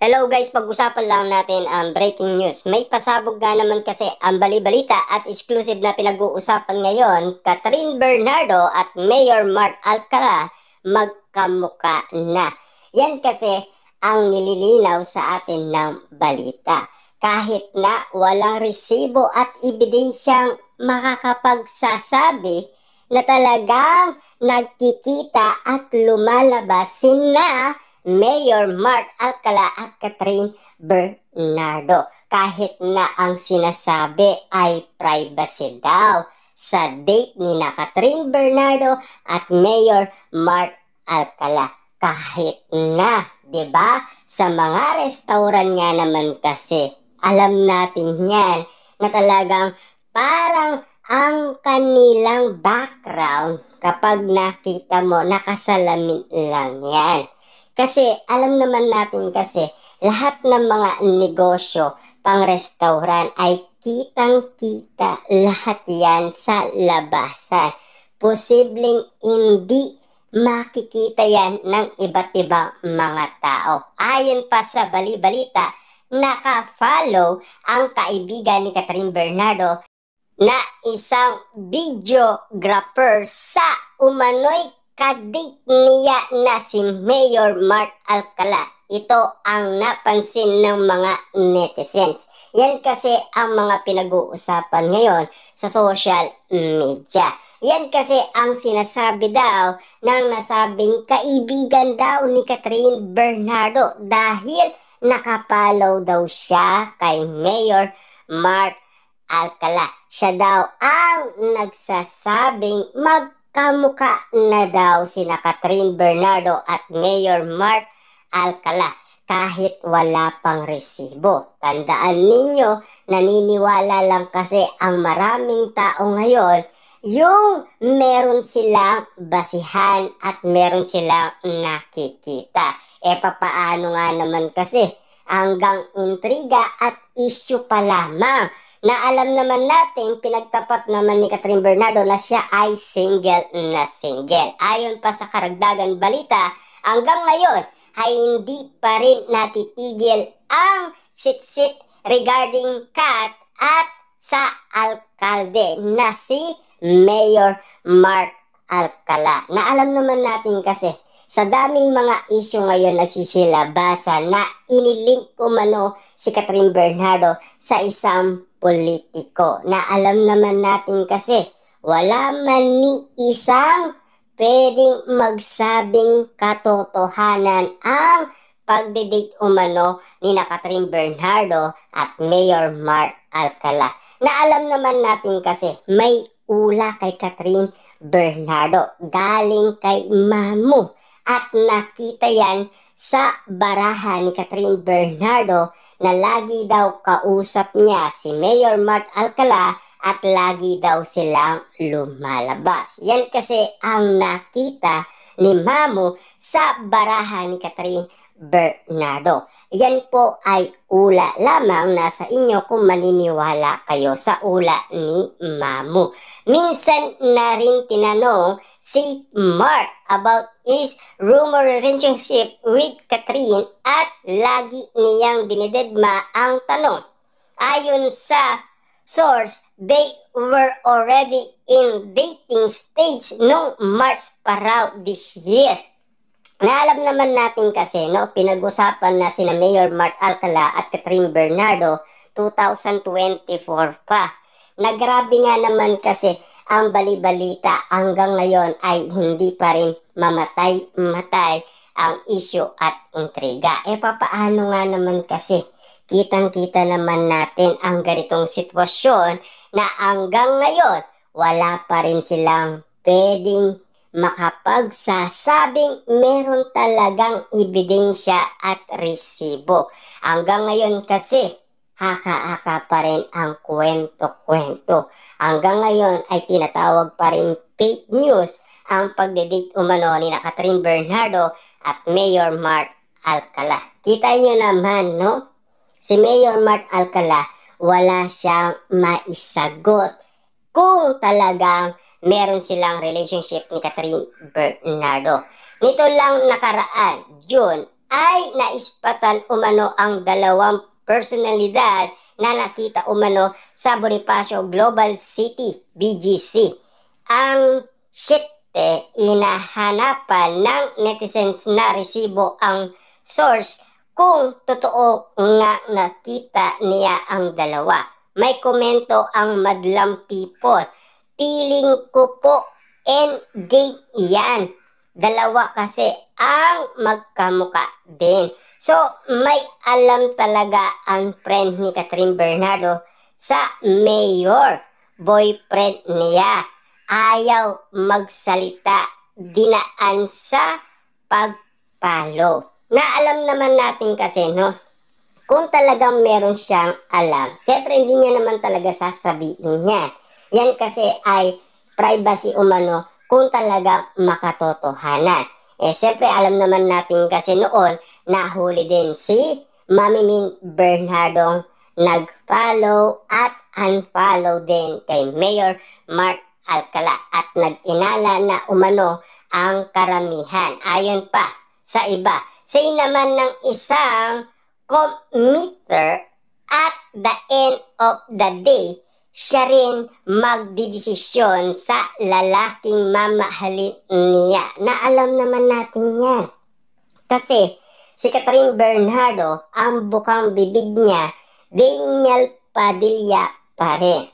Hello guys, pag-usapan lang natin ang breaking news. May pasabog nga naman kasi ang bali-balita at exclusive na pinag-uusapan ngayon, Catherine Bernardo at Mayor Mark Alcala magkamuka na. Yan kasi ang nililinaw sa atin ng balita. Kahit na walang resibo at ebidensyang makakapagsasabi na talagang nagkikita at lumalabas sina Mayor Mark Alcala at Catherine Bernardo. Kahit na ang sinasabi ay privacy daw sa date ni na Catherine Bernardo at Mayor Mark Alcala. Kahit na, 'di ba? Sa mga restaurant nga naman kasi, alam natin 'yan na talagang parang ang kanilang background kapag nakita mo nakasalamin lang 'yan. Kasi alam naman natin kasi lahat ng mga negosyo pang restaurant ay kitang-kita lahat yan sa labasan. Posibleng hindi makikita yan ng iba't ibang mga tao. Ayon pa sa bali-balita, naka-follow ang kaibigan ni Catherine Bernardo na isang videographer sa umano'y kadate niya na si Mayor Mark Alcala. Ito ang napansin ng mga netizens. Yan kasi ang mga pinag-uusapan ngayon sa social media. Yan kasi ang sinasabi daw ng nasabing kaibigan daw ni Catherine Bernardo dahil nakapalaw daw siya kay Mayor Mark Alcala. Siya daw ang nagsasabing magkamuka na daw sina Catherine Bernardo at Mayor Mark Alcala kahit wala pang resibo. Tandaan ninyo, naniniwala lang kasi ang maraming tao ngayon yung meron silang basihan at meron silang nakikita. Papaano nga naman kasi hanggang intriga at issue pa lamang na alam naman natin, pinagtapat naman ni Catherine Bernardo na siya ay single na single. Ayon pa sa karagdagan balita, hanggang ngayon ay hindi pa rin natitigil ang sit-sit regarding Kat at sa alkalde na si Mayor Mark Alcala. Na alam naman natin kasi sa daming mga issue ngayon nagsisilabasan na inilink umano si Catherine Bernardo sa isang politiko na alam naman natin kasi wala man ni isang pwedeng magsabing katotohanan ang pagdedate umano ni na Catherine Bernardo at Mayor Mark Alcala. Na alam naman natin kasi may ula kay Catherine Bernardo galing kay Mamu at nakita yan sa baraha ni Catherine Bernardo na lagi daw kausap niya si Mayor Mark Alcala at lagi daw silang lumalabas. Yan kasi ang nakita ni Mamu sa baraha ni Catherine Bernardo. Yan po ay ula lamang, nasa inyo kung maniniwala kayo sa ula ni Mamu. Minsan na rin tinanong si Mark about his rumor relationship with Catherine at lagi niyang dinidedma ang tanong. Ayon sa source, they were already in dating stage noong March pa raw this year. Naalam naman natin kasi, no, pinag-usapan na sina Mayor Mark Alcala at Catherine Bernardo 2024 pa. Nagrabe nga naman kasi ang bali-balita hanggang ngayon ay hindi pa rin mamatay ang issue at intriga. Papaano nga naman kasi kitang-kita naman natin ang ganitong sitwasyon na hanggang ngayon wala pa rin silang pwedeng makapagsasabing meron talagang ebidensya at resibo. Hanggang ngayon kasi, haka-haka pa rin ang kwento-kwento. Hanggang ngayon ay tinatawag pa rin fake news ang pagdedate umano ni na Catherine Bernardo at Mayor Mark Alcala. Kita nyo naman, no? Si Mayor Mark Alcala, wala siyang maisagot kung talagang meron silang relationship ni Catherine Bernardo. Nito lang nakaraan, June, ay naispatan umano ang dalawang personalidad na nakita umano sa Bonifacio Global City, BGC. Ang inahanapan ng netizens na resibo ang source kung totoo nga nakita niya ang dalawa. May komento ang madlang people. Feeling ko po endgame yan. Dalawa kasi ang magkamuka din. So, may alam talaga ang friend ni Catherine Bernardo sa mayor, boyfriend niya. Ayaw magsalita, dinaan sa pagpalo. Na alam naman natin kasi, no? Kung talagang meron siyang alam, siyempre hindi niya naman talaga sasabihin niya. Yan kasi ay privacy umano kung talaga makatotohanan. Siyempre alam naman natin kasi noon, nahuli din si Mami Min Bernardo nag-follow at unfollow din kay Mayor Mark Alcala at nag-inala na umano ang karamihan. Ayon pa sa iba, say naman ng isang committer at the end of the day, siya rin magdidesisyon sa lalaking mamahalin niya. Na alam naman natin yan. Kasi si Catherine Bernardo, ang bukang bibig niya, Daniel Padilla pa rin.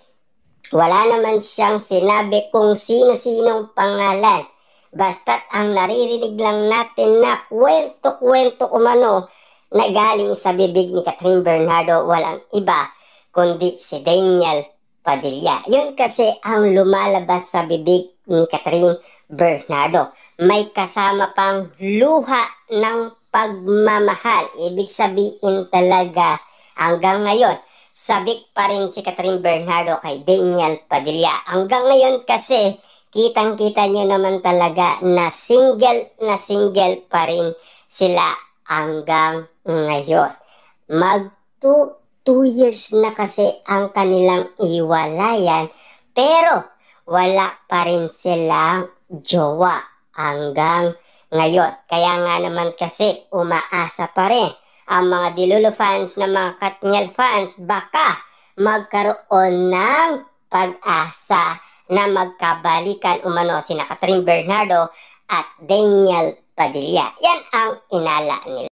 Wala naman siyang sinabi kung sino-sinong pangalan. Basta't ang naririnig lang natin na kwento-kwento umano na galing sa bibig ni Catherine Bernardo, walang iba kundi si Daniel Padilla. Yun kasi ang lumalabas sa bibig ni Catherine Bernardo. May kasama pang luha ng pagmamahal. Ibig sabihin talaga hanggang ngayon, sabik pa rin si Catherine Bernardo kay Daniel Padilla. Hanggang ngayon kasi, kitang-kita nyo naman talaga na single pa rin sila hanggang ngayon. 2 years na kasi ang kanilang iwalayan, pero wala pa rin silang jowa hanggang ngayon. Kaya nga naman kasi umaasa pa rin ang mga Dilulo fans na mga Katniel fans, baka magkaroon ng pag-asa na magkabalikan umano sina Catherine Bernardo at Daniel Padilla. Yan ang inala nila.